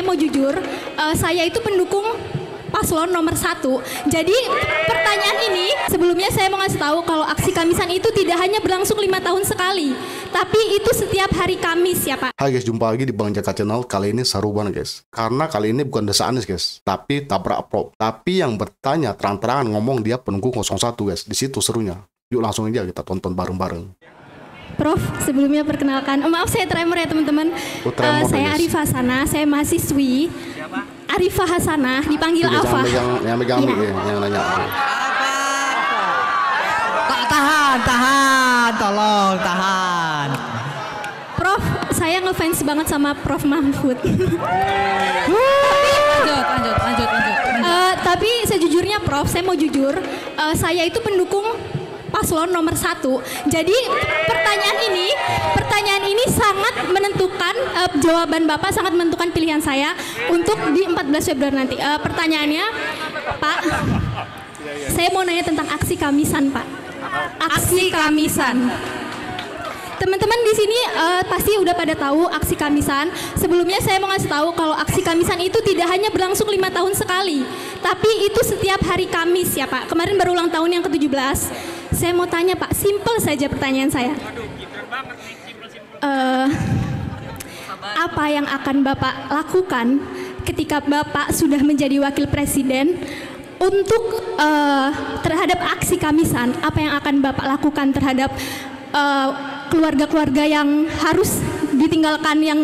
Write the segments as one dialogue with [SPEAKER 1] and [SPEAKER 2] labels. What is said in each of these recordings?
[SPEAKER 1] saya mau jujur, saya itu pendukung paslon nomor 1. Jadi pertanyaan ini sebelumnya saya mau ngasih tahu kalau aksi Kamisan itu tidak hanya berlangsung 5 tahun sekali, tapi itu setiap hari Kamis ya Pak.
[SPEAKER 2] Hai guys, jumpa lagi di Bang Jaka Channel. Kali ini seru banget guys, karena kali ini bukan Desa Anies guys, tapi tabrak prop. Tapi yang bertanya terang-terangan ngomong dia pendukung 01 guys. Di situ serunya. Yuk langsung aja kita tonton bareng-bareng.
[SPEAKER 1] Prof, sebelumnya perkenalkan, maaf saya tremor ya teman-teman. Saya Arifah Hasanah, saya mahasiswi. Arifah Hasanah, dipanggil Afah.
[SPEAKER 2] Yang megang yang nanya.
[SPEAKER 3] Tahan, tolong tahan.
[SPEAKER 1] Prof, saya ngefans banget sama Prof Mahfud. Lanjut. Tapi sejujurnya Prof, saya mau jujur, saya itu pendukung paslon nomor 1. Jadi pertanyaan ini sangat menentukan, jawaban Bapak sangat menentukan pilihan saya untuk di 14 Februari nanti. Pertanyaannya, Pak, saya mau nanya tentang aksi Kamisan, Pak. Aksi Kamisan. Teman-teman di sini pasti udah pada tahu aksi Kamisan. Sebelumnya saya mau ngasih tahu kalau aksi Kamisan itu tidak hanya berlangsung 5 tahun sekali, tapi itu setiap hari Kamis ya Pak. Kemarin baru ulang tahun yang ke-17. Saya mau tanya Pak, simple saja pertanyaan saya. Apa yang akan Bapak lakukan ketika Bapak sudah menjadi wakil presiden untuk terhadap aksi Kamisan? Apa yang akan Bapak lakukan terhadap keluarga-keluarga yang harus ditinggalkan yang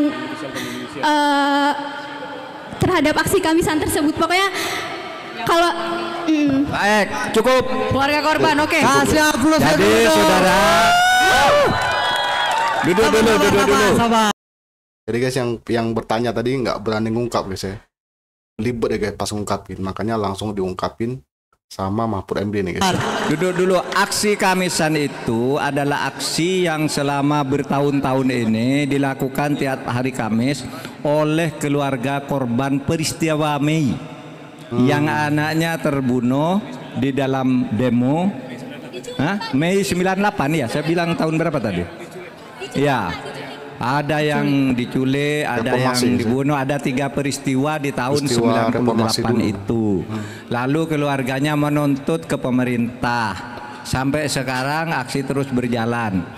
[SPEAKER 1] terhadap aksi Kamisan tersebut? Pokoknya kalau
[SPEAKER 3] baik, cukup.
[SPEAKER 4] Keluarga korban, oke.
[SPEAKER 3] Kasih aplaus. Jadi saudara, duduk dulu.
[SPEAKER 2] Jadi guys, yang bertanya tadi nggak berani ngungkap guys ya. Libet ya guys pas ngungkapin, makanya langsung diungkapin sama Mahfud MD nih guys.
[SPEAKER 3] Duduk dulu. Aksi Kamisan itu adalah aksi yang selama bertahun-tahun ini dilakukan tiap hari Kamis oleh keluarga korban peristiwa Mei. Yang anaknya terbunuh di dalam demo. Mei 98 ya, saya bilang tahun berapa tadi? Ya, ada yang diculik, ada yang dibunuh, ada 3 peristiwa di tahun 98 itu. Lalu keluarganya menuntut ke pemerintah. Sampai sekarang aksi terus berjalan.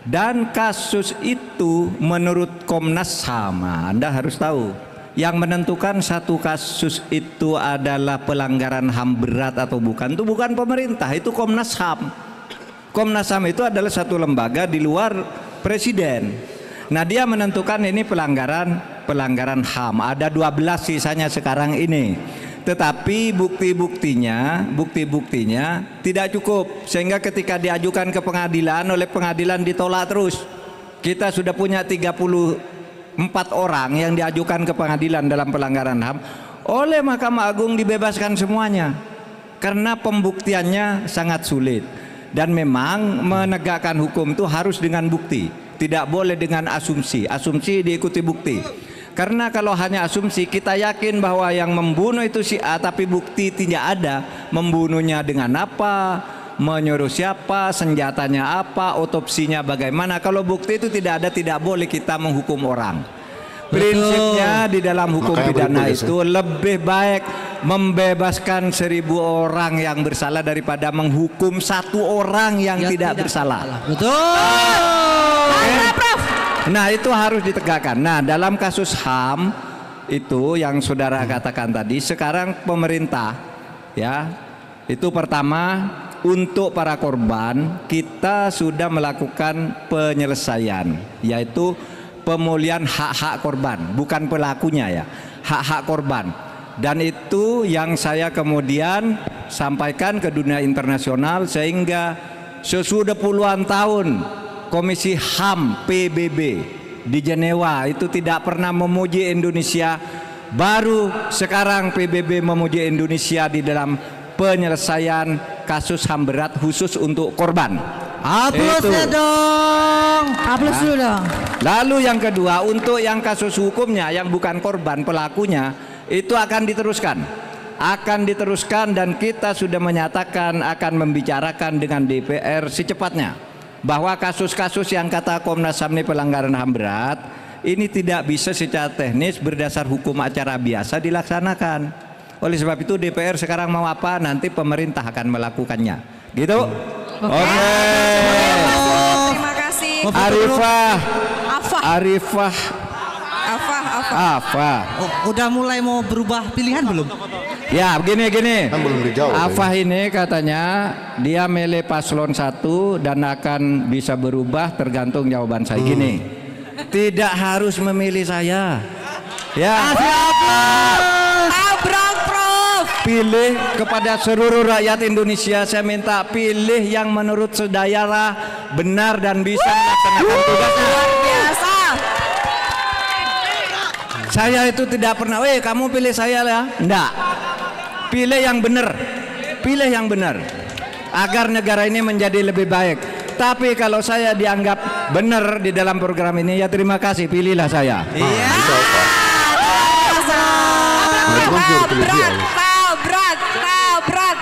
[SPEAKER 3] Dan kasus itu menurut Komnas HAM, Anda harus tahu, yang menentukan satu kasus itu adalah pelanggaran HAM berat atau bukan, itu bukan pemerintah, itu Komnas HAM. Komnas HAM itu adalah satu lembaga di luar presiden. Nah, dia menentukan ini pelanggaran HAM. Ada 12 sisanya sekarang ini. Tetapi bukti-buktinya tidak cukup, sehingga ketika diajukan ke pengadilan, oleh pengadilan ditolak terus. Kita sudah punya 34 orang yang diajukan ke pengadilan dalam pelanggaran HAM, oleh Mahkamah Agung dibebaskan semuanya karena pembuktiannya sangat sulit. Dan memang menegakkan hukum itu harus dengan bukti, tidak boleh dengan asumsi diikuti bukti. Karena kalau hanya asumsi, kita yakin bahwa yang membunuh itu si A, tapi bukti tidak ada membunuhnya dengan apa, menyuruh siapa, senjatanya apa, otopsinya bagaimana. Kalau bukti itu tidak ada, tidak boleh kita menghukum orang. Prinsipnya di dalam hukum pidana itu lebih baik membebaskan 1000 orang yang bersalah daripada menghukum 1 orang yang tidak bersalah.
[SPEAKER 4] Betul.
[SPEAKER 3] Nah, itu harus ditegakkan. Nah, dalam kasus HAM itu yang saudara katakan tadi, sekarang pemerintah ya, itu pertama, untuk para korban kita sudah melakukan penyelesaian, yaitu pemulihan hak-hak korban, bukan pelakunya ya, hak-hak korban. Dan itu yang saya kemudian sampaikan ke dunia internasional, sehingga sesudah puluhan tahun Komisi HAM PBB di Jenewa itu tidak pernah memuji Indonesia, baru sekarang PBB memuji Indonesia di dalam penyelesaian kasus HAM berat khusus untuk korban.
[SPEAKER 4] Aplausnya dong. Aplaus dulu dong.
[SPEAKER 3] Lalu yang kedua, untuk yang kasus hukumnya yang bukan korban, pelakunya, itu akan diteruskan dan kita sudah menyatakan akan membicarakan dengan DPR secepatnya bahwa kasus-kasus yang kata Komnas HAM ini pelanggaran HAM berat ini tidak bisa secara teknis berdasar hukum acara biasa dilaksanakan. Oleh sebab itu DPR sekarang mau apa, nanti pemerintah akan melakukannya. Gitu? Oke.
[SPEAKER 4] Terima kasih.
[SPEAKER 3] Arifah.
[SPEAKER 4] Oh, udah mulai mau berubah pilihan belum?
[SPEAKER 3] Ya, begini.
[SPEAKER 2] Kan belum dijawab.
[SPEAKER 3] Afah ini katanya dia milih paslon 1 dan akan bisa berubah tergantung jawaban saya. Gini, tidak harus memilih saya. Ya.
[SPEAKER 4] Abrak, Prof.
[SPEAKER 3] Pilih kepada seluruh rakyat Indonesia, saya minta pilih yang menurut saudara benar dan bisa melaksanakan tugasnya.
[SPEAKER 4] Luar biasa.
[SPEAKER 3] Saya itu tidak pernah, kamu pilih saya ya. Enggak. Pilih yang benar. Pilih yang benar. Agar negara ini menjadi lebih baik. Tapi kalau saya dianggap benar di dalam program ini, ya terima kasih, pilihlah saya.
[SPEAKER 4] Iya. Tabrak.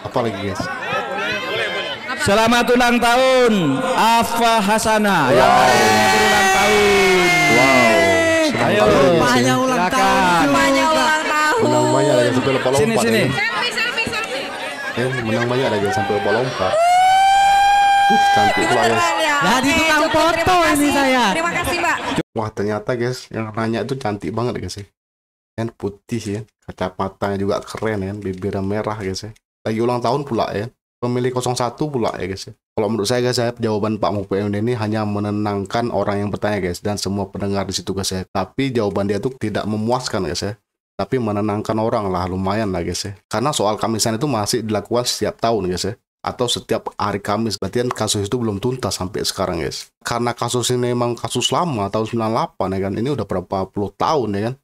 [SPEAKER 2] Apa lagi guys?
[SPEAKER 3] Selamat ulang tahun Afah Hasanah yang hari ini berulang tahun.
[SPEAKER 2] Wow.
[SPEAKER 3] Ayo,
[SPEAKER 4] Rupanya ulang tahun.
[SPEAKER 2] Menang banyak lagi sampai lupa lompat.
[SPEAKER 3] Sini.
[SPEAKER 2] Menang banyak lagi sampai lupa lompat. Cantik pula guys.
[SPEAKER 4] Jadi tukang foto ini saya.
[SPEAKER 5] Terima kasih, Mbak.
[SPEAKER 2] Wah ternyata guys yang nanya itu cantik banget guys ya. Kan putih ya, kacamatanya juga keren ya, bibirnya merah guys ya. Lagi ulang tahun pula ya. Pemilih 01 pula ya guys ya. Kalau menurut saya guys, jawaban Pak Mupm ini hanya menenangkan orang yang bertanya guys, dan semua pendengar di situ guys ya. Tapi jawaban dia tuh tidak memuaskan guys ya. Tapi menenangkan orang lah, lumayan lah guys ya. Karena soal Kamisan itu masih dilakukan setiap tahun guys ya, atau setiap hari Kamis. Berarti kan kasus itu belum tuntas sampai sekarang guys. Karena kasus ini memang kasus lama tahun 98 ya kan. Ini udah berapa puluh tahun ya kan.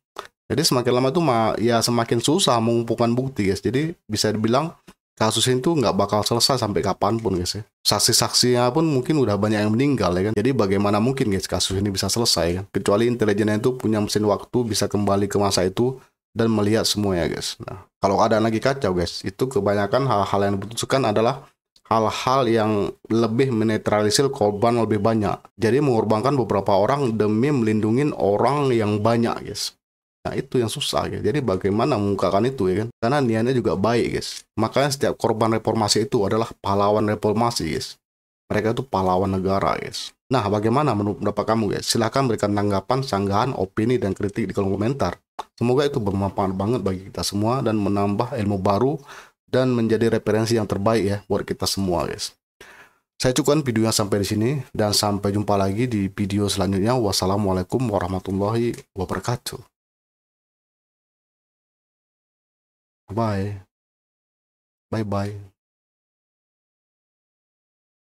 [SPEAKER 2] Jadi semakin lama itu ya semakin susah mengumpulkan bukti guys. Jadi bisa dibilang kasus ini tuh nggak bakal selesai sampai kapanpun guys ya. Saksi-saksinya pun mungkin udah banyak yang meninggal ya kan. Jadi bagaimana mungkin guys kasus ini bisa selesai kan. Kecuali intelijennya itu punya mesin waktu, bisa kembali ke masa itu dan melihat semuanya guys. Nah, kalau ada lagi kacau guys, itu kebanyakan hal-hal yang diputuskan adalah hal-hal yang lebih menetralisir korban lebih banyak. Jadi mengorbankan beberapa orang demi melindungi orang yang banyak guys. Nah itu yang susah ya. Jadi bagaimana mengungkapkan itu ya kan. Karena niatnya juga baik guys. Makanya setiap korban reformasi itu adalah pahlawan reformasi guys. Mereka itu pahlawan negara guys. Nah bagaimana menurut pendapat kamu guys? Silahkan berikan tanggapan, sanggahan, opini, dan kritik di kolom komentar. Semoga itu bermanfaat banget bagi kita semua dan menambah ilmu baru dan menjadi referensi yang terbaik ya buat kita semua guys. Saya cukupkan videonya sampai di sini dan sampai jumpa lagi di video selanjutnya. Wassalamualaikum warahmatullahi wabarakatuh. Bye. Bye-bye.